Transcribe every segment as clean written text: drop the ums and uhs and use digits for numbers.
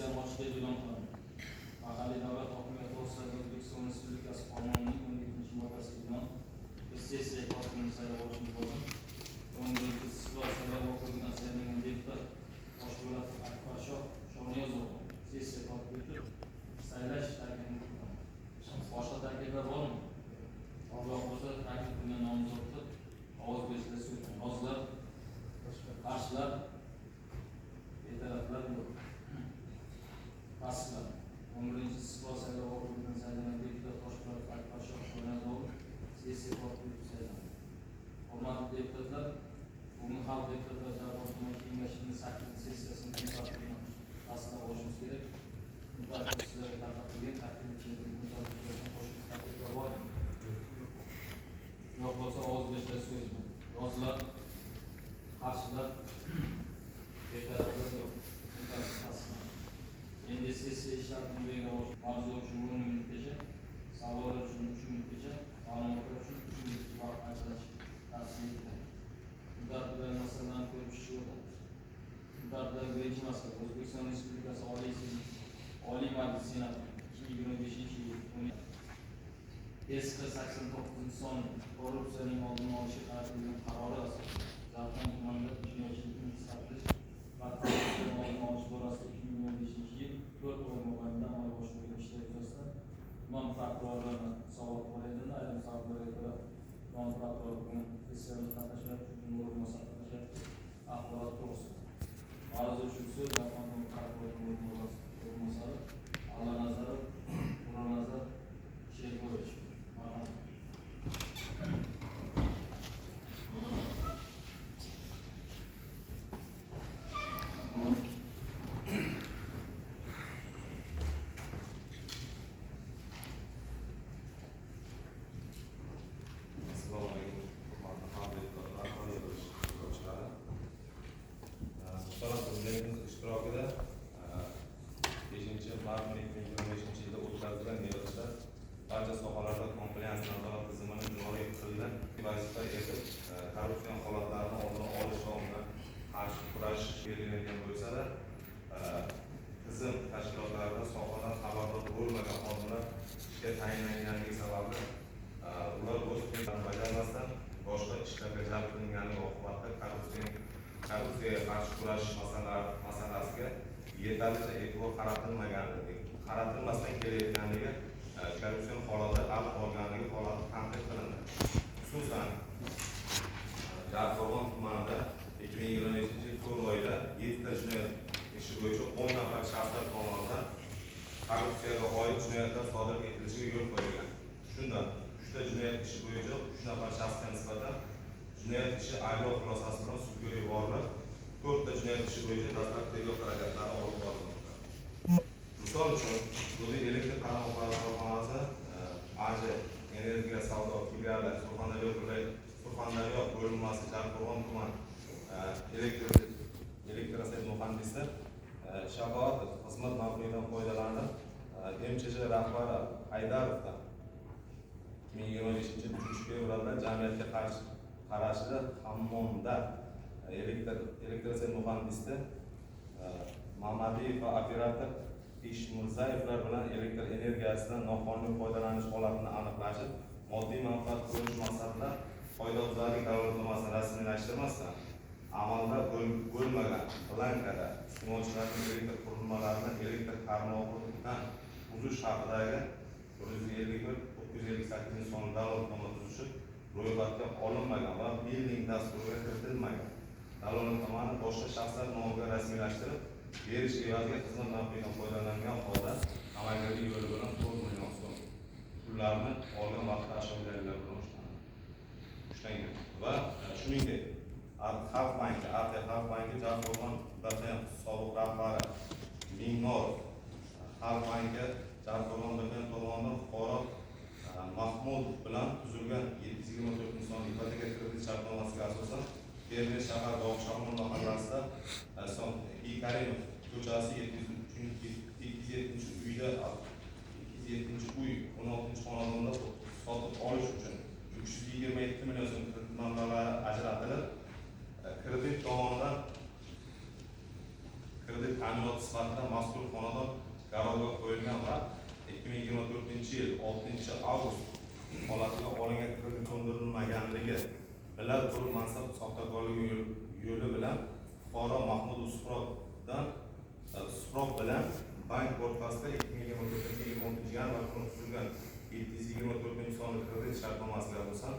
sessiyani ochishga e'lon qilindi. Mahalliy davlat hokimiyati to'g'risidagi O'zbekiston Respublikasi Qonunining 17-moddasiga binoan sessiya hokimini saylab olishimiz lozim. O'ngimizda istiqlol saylov okrugidan saylangan deputat Toshpo'lat Akbarshoh Shoniyozov sessiya tartib etib, saylash tarkibini qilgan. Boshqa takliflar bormi? Yo'q bo'lsa, taklif qilingan nomzodni ovoz berishda so'zlaymiz. Hozirlar, qarshilar, betaraflar yo'q. Pastlar. 11-istiqlol saylov okrugidan saylangan deputat Toshpo'lat Akbarshoh Shoniyozov sessiya tartib etib saylandi. Hurmatli deputatlar, bugun Xalq deputatlar jamoat kengashining 8-sessiyasini kun tartibini tasdiqlab olishimiz kerak. Kun tartibi sizlarga tarqatilgan takliflar bor. Yo'q bo'lsa ovoz berishda so'zlaymiz. Yozlar, qarshilar, betaraflar yo'q. Endi sessiya ishlarini belgilab mavzu uchun 10 minutgacha, savollar uchun 3 minutgacha, ma'lumotlar uchun 3 minutgacha vaqt ajratish tavsiya etiladi. Kun tartibidagi masalalarni ko'rib chiqishga o'tamiz. Kun tartibidagi birinchi masala O'zbekiston Respublikasi Oliy Majlisi Senati 2025-yil SK 89-son korrupsiyaning oldini olishga qaratilgan qarori asosida Zarafshon tumanida jinoyatchilikni qisqartirish va korrupsiyaning oldini olish borasida 2025-yil 4 oy mobaynida amalga oshirilgan ishlar yuzasidan tuman prokurorlaridan savol qo'yildi. Ayrim sabablarga ko'ra tuman prokurori bugun sessiyada qatnashmayapti, chunki o'rinbosar qatnashyapti. Axborot to'g'risida ma'ruza uchun so'z Zarafshon prokurorining o'rinbosari Allanazarov Muronazar Shergo'rovich. ishtirokida 5-mart 2025-yilda o'tkazilgan yig'ilishda barcha sohalarda kompleks nazorat tizimini joriy qilgan vazifa etib korrupsiya holatlarini oldini olish va unga qarshi kurash belgilangan bo'lsa-da, tizim tashkilotlarida sohadan xabardor bo'lmagan xodimlar ishga tayinlanganligi sababli ular o'z funksiyalarini bajarmasdan boshqa ishlarga jalb qilinganligi oqibatida korrupsiyaga qarshi kurash masalasiga yetarlicha e'tibor qaratilmasdan kelayotganligi korrupsion holatda avj olganligi holati tanqid qilindi. Xususan, Jarqo'rg'on tumanida 2025-yil fevral oyida 7 ta jinoyat ishi bo'yicha 10 nafar shaxslar tomonidan korrupsiyaga oid jinoyatlar sodir etilishiga yo'l qo'yilgan. Shundan 3 ta jinoyat ishi bo'yicha 3 nafar shaxsga nisbatan jinoyat ishi ayblov xulosasi bilan sudga yuborilib, 4 ta jinoyat ishi bo'yicha dastlabki tergov harakatlari olib borilmoqda. Misol uchun, O'zi elektr tarmoqlari korxonasi AJ Energiya savdo filiali Surxondaryo bo'linmasi Jarqo'rg'on tuman elektrostet muhandisi Shafoatov xizmat mavqeyidan foydalanib, MChJ rahbari Haydarovdan 2025-yil 3-fevralda jamiyatga qarashli hammomda elektrostet muhandisi Mamadiyev va operator Ishmurzayevlar bilan elektr energiyasidan noqonuniy foydalanish holatini aniqlashib, moddiy manfaat ko'rish maqsadida qoidabuzarlik da'vatnomasini rasmiylashtirmasdan amalda bo'lmagan blankada iste'molchilarning elektr qurilmalarini elektr tarmog'idan uzish haqidagi 151-958 da'vatnoma tuzishi ro'yxatga olinmagan va billing dasturiga kiritilmagan da'vatnomani boshqa shaxslar nomiga rasmiylashtirib berish evaziga xizmat mavqeyidan foydalangan holda amaliyotga yo'li bilan 4 million so'm pullarni olgan vaqtda ashyoviyalar bilan ushlangan va shuningdek Xalq banki Jarqo'rg'on BFM sobiq rahbari Mingnor Xalq banki Jarqo'rg'on BFM tomonidan fuqaro Mahmudov bilan tuzilgan 724 son ipoteka kredit shartnomasiga asosan Termiz shahar Dog'shamon mahallasida Karimov ko'chasi 207-uyda 207-uy 16-xonadonda sotib olish uchun 327 million so'm kredit mablag'lari ajratilib, kredit tomonidan kredit ta'minoti sifatida mazkur xonadon garovga qo'yilgan va 2024-yil 6-avgust holatiga olingan kredit to'ldirilmaganligi bilan turib mansab soxtakorligi yo'li bilan fuqaro Mahmud Suprov bilan bank korpusida 2024-yil va kun tuzilgan 724-sonli kredit shartnomasiga asosan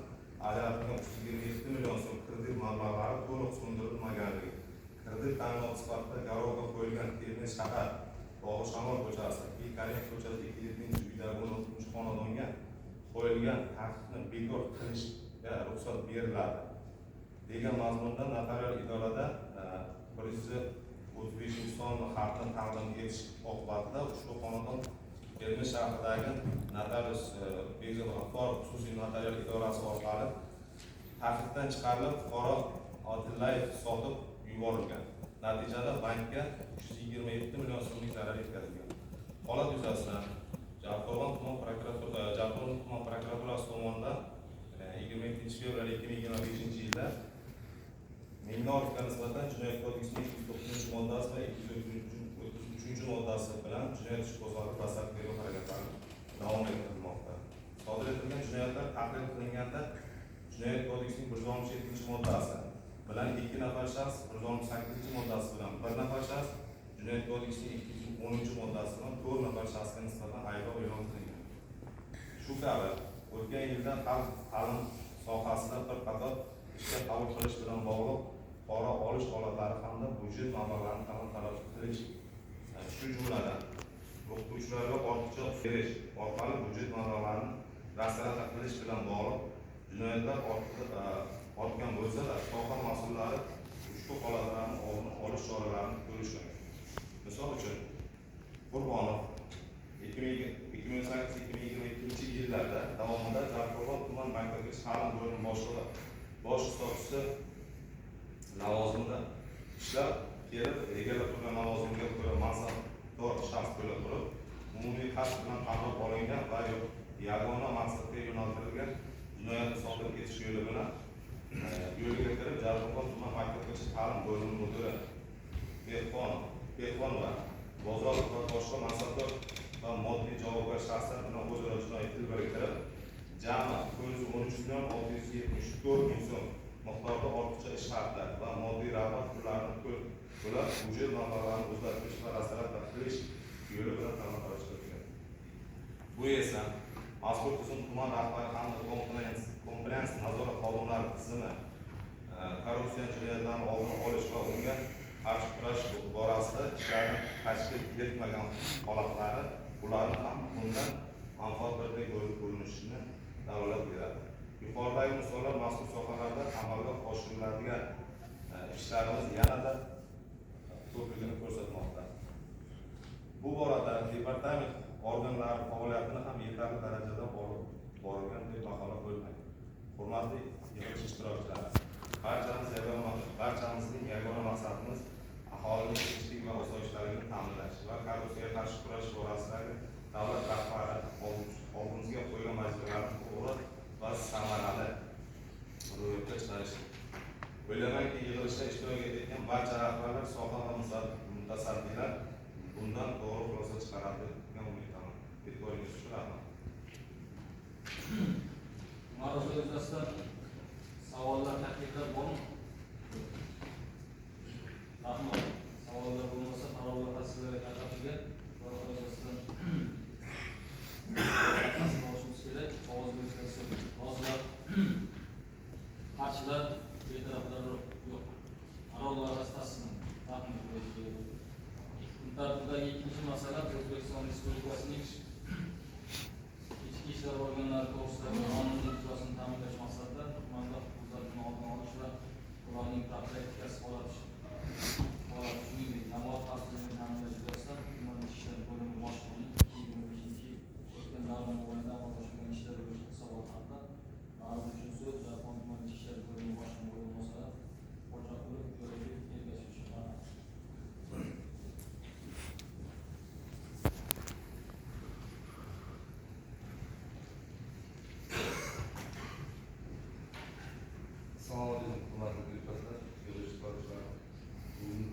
ajratilgan 327 million so'm kredit mablag'lari to'liq so'ndirilmaganligi, kredit ta'minoti sifatida garovga qo'yilgan Termiz shahar Bog'ishamol ko'chasi, Karim ko'chasi 2-uydagi 16-xonadonga qo'yilgan taqiqni bekor qilishga ruxsat beriladi degan mazmunda notarial idorada 135-sonli xatni taqdim etish oqibatida ushbu xonadon Termiz shahridagi notarius Begzod G'afforov xususiy notarial idorasi orqali taqiqdan chiqarilib, fuqaro Odillayev sotib yuborilgan. Natijada bankka 327 million so'mlik zarar yetkazilgan. Holat yuzasidan Jalqo'rg'on tuman prokuraturasi tomonidan 22 fevral 2025-yilda Mingnorovga nisbatan Jinoyat kodeksining 209-moddasi va 233-moddasi bilan jinoyat ishi qo'zg'atilib, dastlabki tergov harakatlari davom ettirilmoqda. Sodir etilgan jinoyatlar tahrir qilinganda Jinoyat kodeksining 167-moddasi bilan 2 nafar shaxs, 168-moddasi bilan 1 nafar shaxs, Jinoyat kodeksining 210-moddasi bilan 4 nafar shaxsga nisbatan ayblov e'lon qilingan. Shu kabi o'tgan yilda ta'lim sohasida bir qator ishga qabul qilish bilan bog'liq pora olish holatlari hamda budjet mablag'larini talab qilish, shu jumladan o'qituvchilarga ortiqcha berish orqali budjet mablag'larini rasarata qilish bilan bog'liq jinoyatlar ortgan bo'lsa-da, soha mas'ullari ushbu holatlarni oldini olish choralarini ko'rishgan. Misol uchun, Qurbonov 2018-2022-yillarda davomida Jalqo'rg'on tuman bankdagi ta'lim bo'limi boshlig'i bosh hisobchisi lavozimida ishlab kelib, egallab turgan lavozimga ko'ra mansabdor shaxs bo'la turib, umumiy qasd bilan tanlab olingan va yagona maqsadga yo'naltirilgan jinoyatni sodir etish yo'liga kirib, Jalqo'rg'on tuman maktabgacha ta'lim bo'limi mudiri Behqon va Bozorov va boshqa mansabdor va moddiy javobgar shaxslar bilan o'zaro jinoiy til biriktirib, jami 413 million 674 ming so'm miqdorda ortiqcha ish haqlari va moddiy rag'bat pullarini to'lab, budjet mablag'larini o'zgartirish va rasarata qilish yo'li bilan ta'minlashtirilgan. Bu esa mazkur tizim tuman rahbari hamda kompleks nazorat xodimlari tizimi korrupsiya jinoyatlarini oldini olish va unga qarshi kurash borasida ishlarni tashkil etmagan holatlari ularni ham bundan manfaatdordek bo'linishini dalolat beradi. Yuqoridagi misollar mazkur sohalarda amalga oshiriladigan ishlarimiz yanada ko'pligini ko'rsatmoqda. Bu borada departament organlari faoliyatini ham yetarli darajada olib borilgan deb baholab bo'lmaydi. Hurmatli yig'ilish ishtirokchilari, barchamizning yagona maqsadimiz aholining tinchlik va osoyishtaligini ta'minlash va korrupsiyaga qarshi kurash borasidagi davlat rahbari oldimizga qo'ygan vazifalarni to'g'ri va samarali ro'yobga chiqarish. O'ylaymanki, yig'ilishda ishtirok etgan barcha rahbarlar, soha va mutasaddilar bundan to'g'ri xulosa chiqaradi degan umiddaman. E'tiboringiz uchun rahmat. Ma'ruza yuzasidan savollar, takliflar bormi? Rahmat. Savollar bo'lmasa, qarorlar tasdiqlashga tarqatilgan. Qarorlar yuzasidan tasdiqlashimiz kerak. Ovoz berishimiz rozilar, qarshilar, betaraflar yo'q. Qarorlar tasdiqlangan. Rahmat. Tartibdagi ikkinchi masala O'zbekiston Respublikasining ichki ishlar organlari to'g'risidagi qonun ijrosini ta'minlash maqsadida tumanda huquqlarni oldini olish va ularning profilaktikasi holati shuningdek jamoat xavfsizligini ta'minlash yuzasidan tuman ichki ishlar bo'limi boshlig'ining 2025-yil o'tgan davr mobaynida amalga oshirgan ishlar bo'yicha hisobot haqida ma'lum uchun so'z Jahon tuman ichki ishlar bo'limi boshlig'i o'rinbosari Xo'jaqulov Jo'rayev ergashish. Assalomu alaykum, hurmatli deputatlar, yig'ilish ishtirokchilari. Bugungi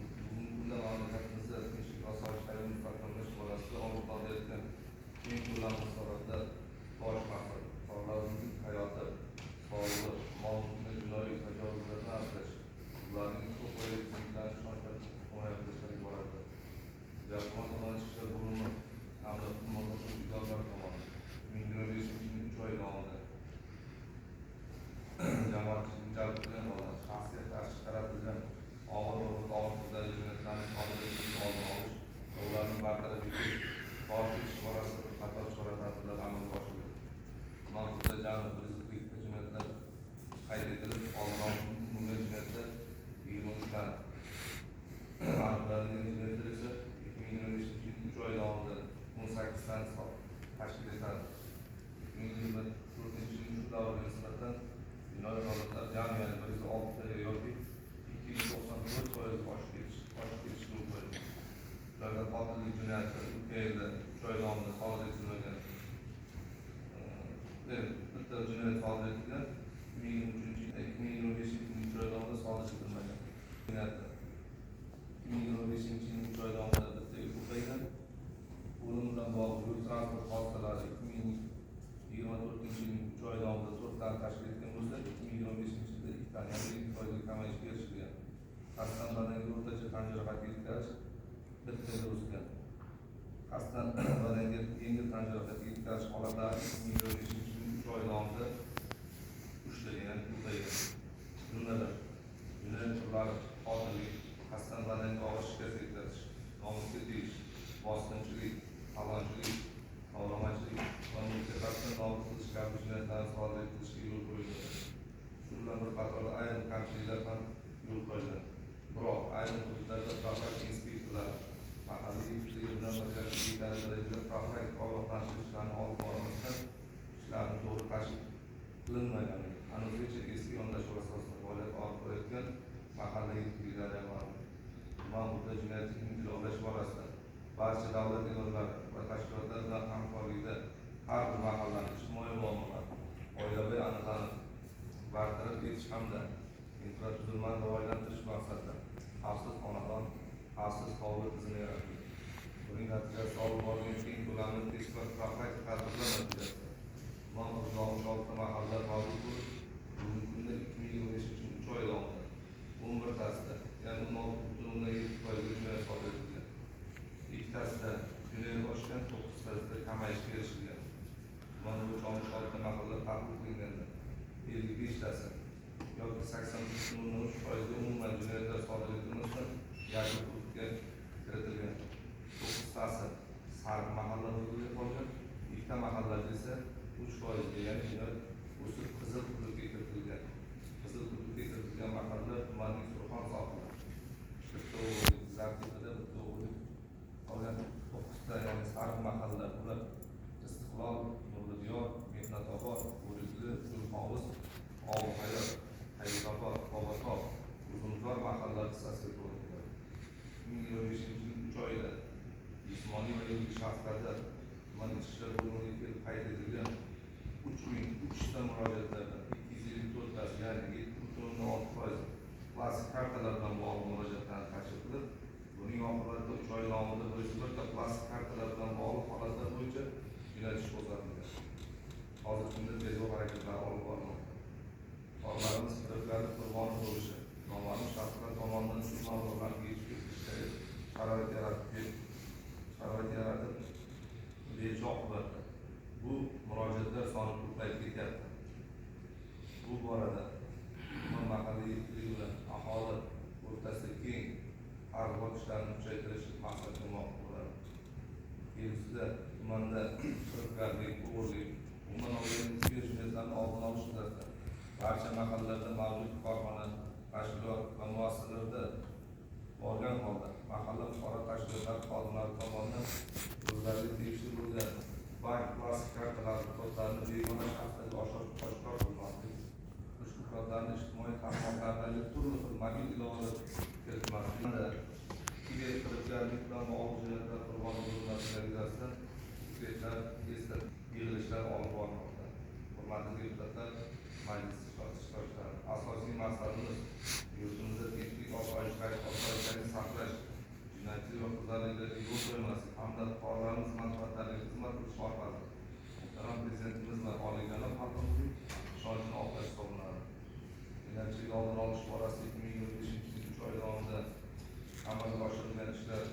Yapılan olan işler bulunma hamda bulunması iddialar tamam. Mümkün değilse 3 ay kaldı. Jamoatchilik jalb qilingan holda shaxsga qarshi qaratilgan og'ir og'ir jinoyatlarni sodir etishni oldini olish va ularni bartaraf etish etish borasida qator chora-tadbirlar amalga oshirildi. Mavzuda jami 140 jinoyatlar qayd etilib, oldin bunday jinoyatlar 23 ta aniqlangan jinoyatlar esa 2025 yil 3 oy davomida 18 tani tashkil etadi. 2024 yil shu davrga nisbatan jinoiy holatlar jami 106 ta yoki 294% oshib ketishi mumkin. Ularda qotillik jinoyati 2 yilda 3 oy davomida sodir etilmagan. Bitta jinoyat sodir etilgan 2025 yil 3 oy davomida sodir etilmagan. Jinoyatlar 2025 yil 3 oy davomida bitta ko'paygan. O'lim bilan bog'liq yo'l transport hodisalari 2024 yil 3 oy davomida 4 tani tashkil etgan bo'lsa, 2025 yilda 2 tani, ya'ni 2% kamayishga erishilgan. Qasddan badanga o'rtacha tan jarohati yetkazish bittaga o'sgan. Qasddan badanga yengil tan jarohati yetkazish holatlari 2025 yil 3 oy davomida 3 ta, ya'ni ko'paygan. Jumladan, jinoyat turlari qotillik, qasddan badanga og'ir shikast yetkazish, nomusga tegish, bosqinchilik, talonchilik, tovlamachilik va mulkka qasddan nobud qilish kabi jinoyatlarni sodir etishga yo'l qo'yilgan. Shu bilan bir qatorda ayrim kamchiliklar ham yo'l qo'yilgan. Biroq ayrim hududlarda profilaktik inspektorlar mahalliy bilan birgalikda darajada profilaktik ogohlantirishlarni olib bormasdan ishlarni to'g'ri tashkil qilinmagani hanuzgacha eski yondashuv asosida faoliyat olib borayotgan mahalliy yetkazilgan ma'murda jinoyatni jilovlash borasida barcha davlat idoralari va tashkilotlar bilan hamkorlikda har bir mahallani ijtimoiy muammolar oilaviy aniqlanib bartaraf etish hamda infratuzilmani rivojlantirish maqsadida xavfsiz xonadon, xavfsiz hovli tizimi yaratildi. Buning natijasida olib borilgan keng ko'lamli tezkor profilaktik tadbirlar natijasida tuman hududida 66 ta mahallalar mavjud bo'lib, bugungi kunda 2025 yil 3 oy davomida 11 tasida, ya'ni 16,7% jinoyat sodir etilgan. 2 tasida jinoyat oshgan, 9 tasida kamayishga erishilgan. Tuman bo'yicha 66 ta mahalla qabul qilinganda 55 tasi yoki 83,3% umuman jinoyatlar sodir etilmasdan yashil hududga kiritilgan. 9 tasi sariq mahalla hududiga qolgan, 2 ta mahallada esa 3%, ya'ni jinoyat o'sib qizil hududga kiritilgan. Qizil hududga kiritilgan mahalla tumanning Surxon sohili. Bitta o'g'illik Zartepada, bitta o'g'illik qolgan 9 ta, ya'ni sariq mahallalar ular Istiqlol, Nurlidiyor, Mehnatobod, O'rikli, Gulhovuz, Ovulhayot, Hayitobod, Bobotog, Uzunzor mahallalar hissasiga to'g'ri 2025 yil 3 oyda jismoniy va yuridik shaxslarda tuman ichki ishlar bo'limiga kelib qayd etilgan 3003 ta murojaatlardan 254 tasi, ya'ni 7,6% plastik kartalar bilan bog'liq murojaatlarni tashkil qilib, buning oqibatida 3 oy davomida 101 ta plastik kartalar bilan bog'liq holatlar bo'yicha jinoyat ishi qo'zg'atilgan. Hozirgi kunda tergov harakatlari olib borilmoqda. Fuqarolarimiz firibgarlik qurboni bo'lishi, noma'lum shaxslar tomonidan shu mavzularni yechib ketishga sharoit yaratib berishi oqibatida bu murojaatlar soni ko'payib ketyapti. Bu borada tuman mahalliy yetkazuvchi bilan aholi o'rtasida keng targ'ibot ishlarini kuchaytirish maqsad qilmoqda bo'ladi. Kelgusida tumanda firibgarlik, o'g'irlik, umuman olganda jinoyatlarni oldini olish yuzasidan barcha mahallalarda mavjud korxona, tashkilot va muassasalarda borgan holda mahalla fuqaro tashkilotlari xodimlari tomonidan o'zlariga tegishli bo'lgan bank plastik kartalari kodlarini begona shaxslarga oshkor qilmaslik, ushbu kodlarni ijtimoiy tarmoqlardagi turli xil mobil ilovalar kiritmaslik, kiber firibgarlik bilan bog'liq jinoyatlar qurboni bo'lganlar yuzasidan ekspertlar yig'ilishlar olib bormoqda. Hurmatli deputatlar, majlis ishtirokchilari, asosiy maqsadimiz yurtimizda tinchlik, osoyishtalik saqlash, jinoyatchi va qizlarliklarga yo'l qo'ymaslik hamda fuqarolarimiz manfaatlariga xizmat qilish orqali muhtaram Prezidentimiz va olijanob xalqimizning ishonchini oqlash hisoblanadi. Jinoyatchilik oldini olish borasida 2025 yil 3 oy davomida amalga oshirilgan ishlar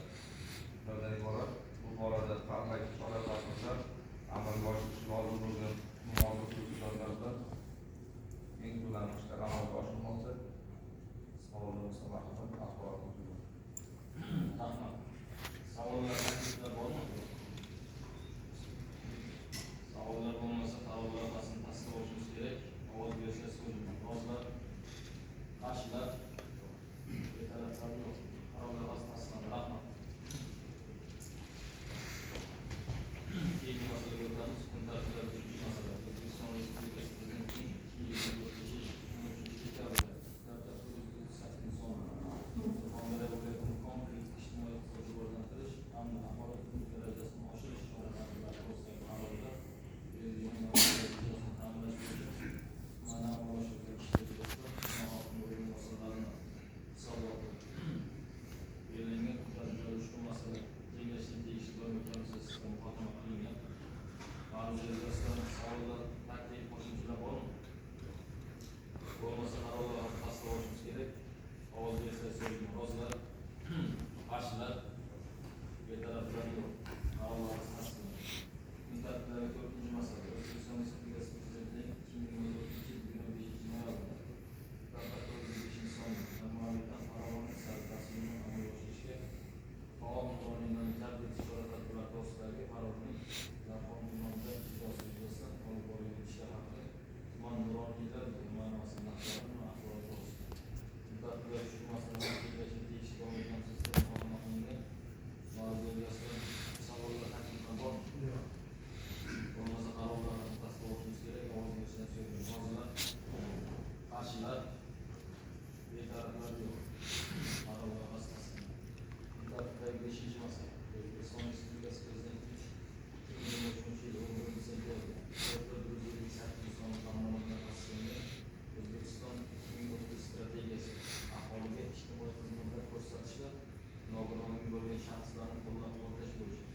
shaxslarni qo'llab-quvvatlash bo'yicha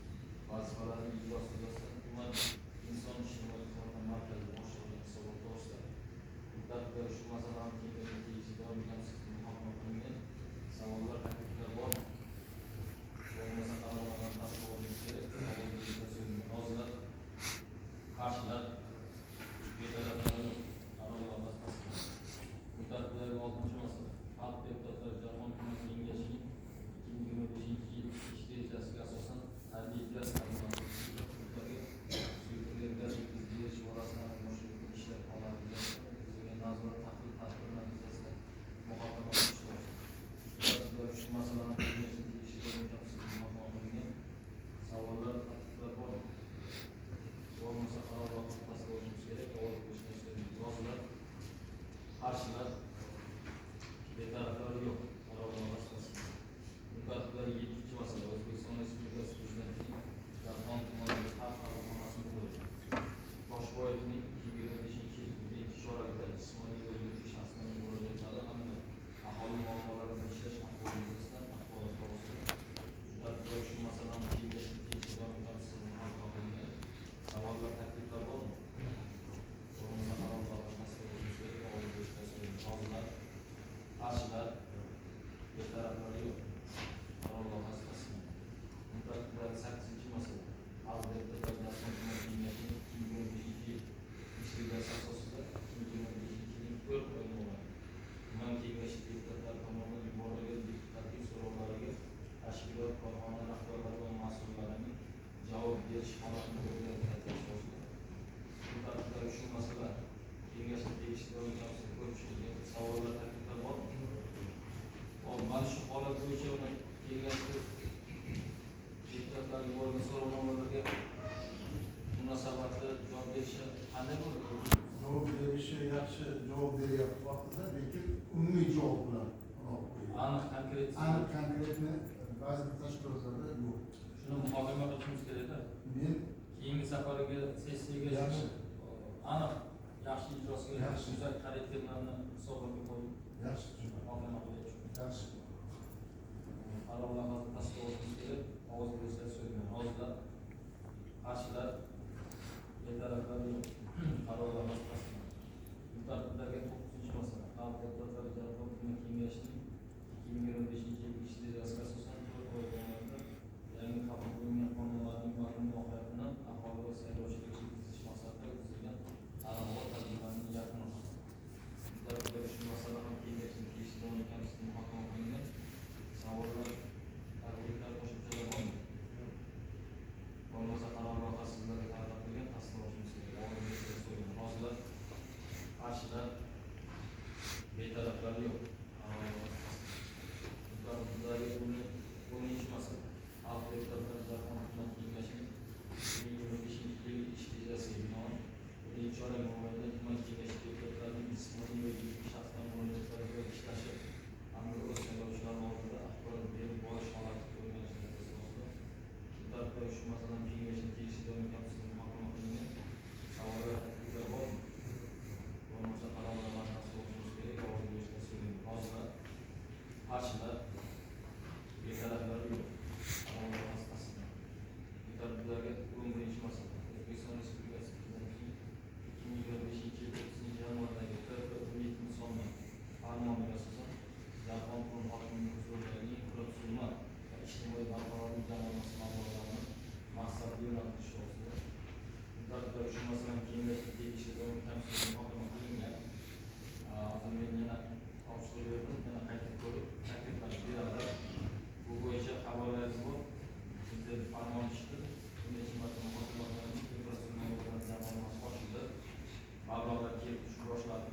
vazifalarini ijrosi yuzasidan tuman inson ijtimoiy xizmatlar markazi boshlig'ining hisoboti to'g'risida muddatga shu masalani kengaytirib tegishli doimiy kamsizlikni muhokama qilingan savollar, takliflar bormi? Bo'lmasa qarorlarni tasdiqlashimiz kerak. Hozirlar qarshilar muddatdagi 6-chi masala xalq deputatlari Jahon tuman kengashining 2025 yil ish rejasiga asosan tabiiylar ta'minotlarga suyultirilgan gaz yetkazib berish borasida amalga ishlar holati yuzasidan o'tkazilgan nazorat tahlil tadbiri natijasida muhokama qilish to'g'risida shu masalani kengashning tegishli muhokama qilingan savollar, takliflar bormi? Bo'lmasa qaror loyihasi tasdiqlashimiz kerak. Ovoz berishni so'raymiz. Rozilar, qarshilar, betaraflar yo'q. Qaror loyihasi tasdiqlandi. Muddatdagi 7-chi masala O'zbekiston Respublikasi Prezidentining Jahon tumanidagi xalq qabulxonasini qurish. Toshboyevning 2025 yil 2-chorakda jismoniy va yuridik shaxslarning murojaatlari hamda aholi muammolarini ishlash ahvoli yuzasidan axborot to'g'risida muddatdagi shu masalani kengashning tegishli doimiy kamsizligini muhokama qilingan savollar, takliflar bormi? Bo'lmasa qaror loyihasi tasdiqlashimiz kerak. Ovoz berishni so'raymiz. Rozilar, qarshilar, betaraflar yo'q. Qaror loyihasi tasdiqlandi. Muddatdagi 8-chi masala xalq deputatlari Jahon tuman kengashining 2025 yil ish rejasi asosida 2025 yilning 4 oy mobaynida tuman kengashi deputatlari tomonidan yuborilgan deputatlik so'rovlariga tashkilot, korxona rahbarlari va mas'ullarining javob berish holatini o'rganayotgan so'zda muddatdagi shu masala kengashning tegishli doimiy kamsizlik ko'rib chiqilgan savollar, takliflar bormi? Mana shu holat bo'yicha kengashda deputatlar yuborgan so'rovnomalarga munosabatda javob berishi qanday bo'ladi? Javob berishi yaxshi javob beryapti vaqtida, lekin umumiy javob bilan Aniq konkret konkretni ba'zi bir tashkilotlarda yo'q. shuni muhokama qilishimiz kerak-da. Men Keyingi safariga sessiyaga yaxshi aniq yaxshi ijrosiga Yaxshi. güzel xarakterlarni hisobga qo'yib yaxshi tushunaman. muhokama qilish. Yaxshi. Qarorlarni tasdiqlashimiz kerak. Ovoz berishni so'rayman. Rozilar, qarshilar, betaraflar yo'q. Qarorlarni tasdiqlandi. Muddatdagi 9-chi masala xalq deputatlari Jahon tuman kengashining 2025 yil ish rejasiga asosan 4 oy davomida yangi qabul qilingan qonunlarning matn mohiyatini aholi va saylovchilarga yetkazish maqsadida o'tkazilgan targ'ibot tadbirlarining yakuni. Muddatdagi shu masala ham kengashning tegishli doimiy kamsizligini muhokama qilingan savollar, takliflar, qo'shimchalar bormi? Bo'lmasa qaror loyihasi sizlarga tarqatilgan, tasdiqlashimiz kerak. Ovoz berishni so'rayman. Rozilar, qarshilar, betaraflar yo'q. Muddatdagi 10-chi masala xalq deputatlari Jahon tuman kengashining 2025 yil ish rejasiga binoan 1-chorak mobaynida tuman kengashi deputatlarining jismoniy va yuridik shaxslar murojaatlariga ishlashi hamda o'z saylovchilar oldida axborot berib borish holati o'rganishni asosida muddatdagi shu masalani kengashning tegishli doimiy kamsizligini muhokama qilingan savollar, takliflar bormi? Bo'lmasa qarorlarni tasdiqlashimiz kerak. Ovoz berishni so'rayman. Rozilar, qarshilar, betaraflar yo'q. Qaror loyihasi tasdiqlandi. Muddatdagi 11-chi masala O'zbekiston Respublikasi Prezidentining 2025 yil 9 yanvardagi TF-17 sonli farmoniga asosan Jahon tuman hokimining huzuridagi infratuzilma va ijtimoiy barqarorlik jamg'armasi mablag'larini maqsadli yo'naltirish to'g'risida muddatdagi shu masalani kengashga tegishli doimiy kamsizlikni muhokama qilingan. Hozir men yana topshiriq berdim, yana qayta ko'rib takliflar beradi. Bu bo'yicha xabarlaringiz bor. Bizda farmon chiqdi. Birinchi marta muhokama qilindi. Infratuzilma jamg'armasi qo'shildi. Mablag'lar kelib tushib boshladi.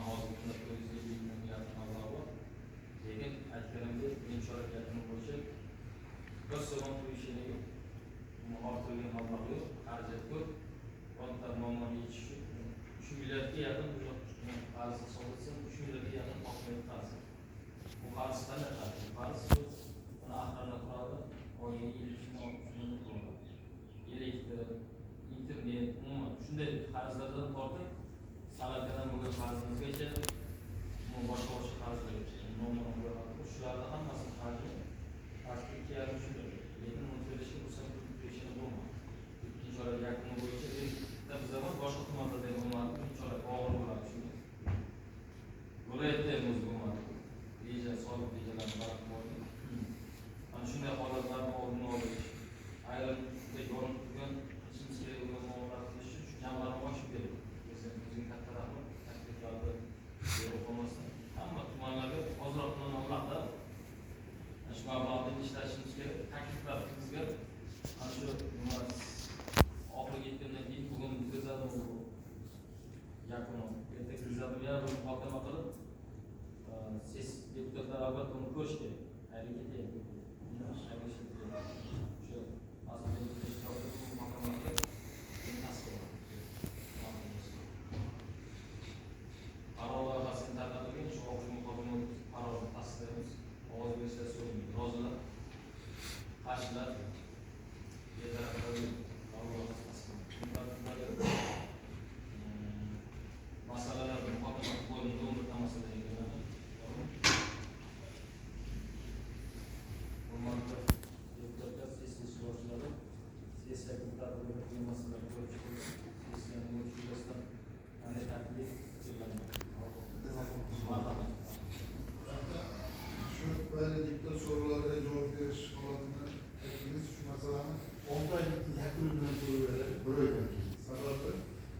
Hozirgi kunda 450 million yaqin mablag' bor. Lekin aytganimdek, birinchi chorak yakuni bo'yicha bir so'm qo'yishini yo'q. Ortilgan mablag' yo'q, xarajat ko'p. Bironta muammoni yechish uchun 3 milliardga yaqin qarz hisoblatsam 3 milliardga yaqin hokimiyat qarzi. Bu qarz qanday qarz? Qarz uni ahirida turadi, oyiga 50 ming turadi. Elektr, internet, umuman shunday qarzlardan tortib, salakadan bo'lgan qarzimizgacha, boshqa qarzlargacha, shularni hammasini hajmi 2,5 mablag'da ishlashimiz kerak. Taklif qilibizga ana shu nima oxiriga yetgandan keyin bugun bitkazadi u yakuni. Erta kirizadi yana buni muhokama qilib, siz deputatlar albatta uni ko'rish kerak. Xayrli ketaylik. Shu mas'uliyatni ishtirokida muhokama qilib, qaror loyihasini tarqatilgan, shu oxirgi muhokama qarorini tasdiqlaymiz. Ovoz berishlar so'raymiz. Rozilar, qarshilar, betaraflar masalalar muhokama bo'lindi, 11 ta masala egalandi. Hurmatli deputatlar, sessiya ishtirokchilari, sessiya deputatlari bu masalalarni ko'rib chiqildi. Sessiyaning o'tish yuzasidan qanday taklif qilindi? Marhamat. Shu bolalikda so'rovlarga javob berish holatini aytdingiz. Shu masalani 6 oylik yakuni bilan ko'raveradi, bir oydan keyin. Sababi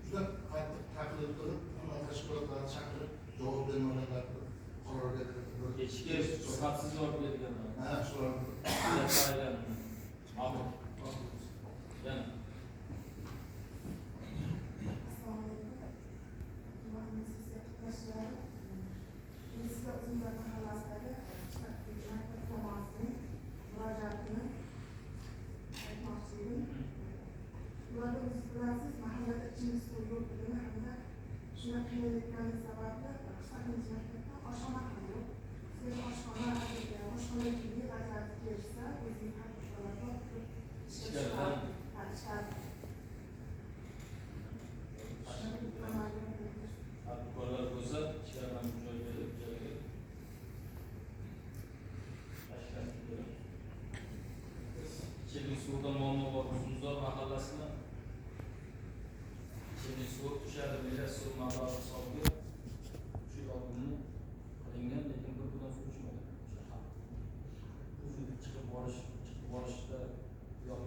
juda qattiq taklif qilib, tashkilotlarni chaqirib, javob bermaganlarni qarorga kiritib, Kechga sifatsiz javob berganlar. ha, shularni Ma'lum. Yana tadbirkorlar bo'lsa, ishlardan joy berib, joyga tashkil etiladi. Ichimlik suvida muammo bor. Uzumzor mahallasini ichimlik suvi tushadi, milliard suv mablag'i hisobiga shu yog'inni qilingan, lekin bir kundan suv ichmadi. Chiqib borishda yo'q,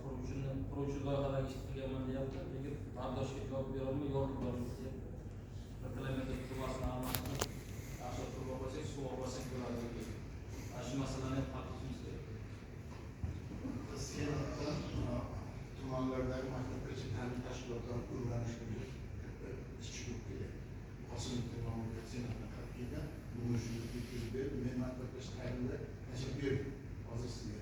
quruvchi loyihalarga ish qilganman deyapti, lekin bardoshga javob berolmay yo'lga borishni deyapti. Bir kilometr trubasini almashtirib, yaxshi truba qo'ysak, suv olmasak bo'ladi. Ana shu masalani ham hal qilishimiz kerak. Senatda tumanlardagi maktabgacha ta'lim tashkilotlari o'rganishga ishchi guruh kerak. Qosimovning nomiga senatda qat'iyan buni shunday yetkazib berdi. Men maktabgacha ta'limda tashabbur berdim. Hozir sizga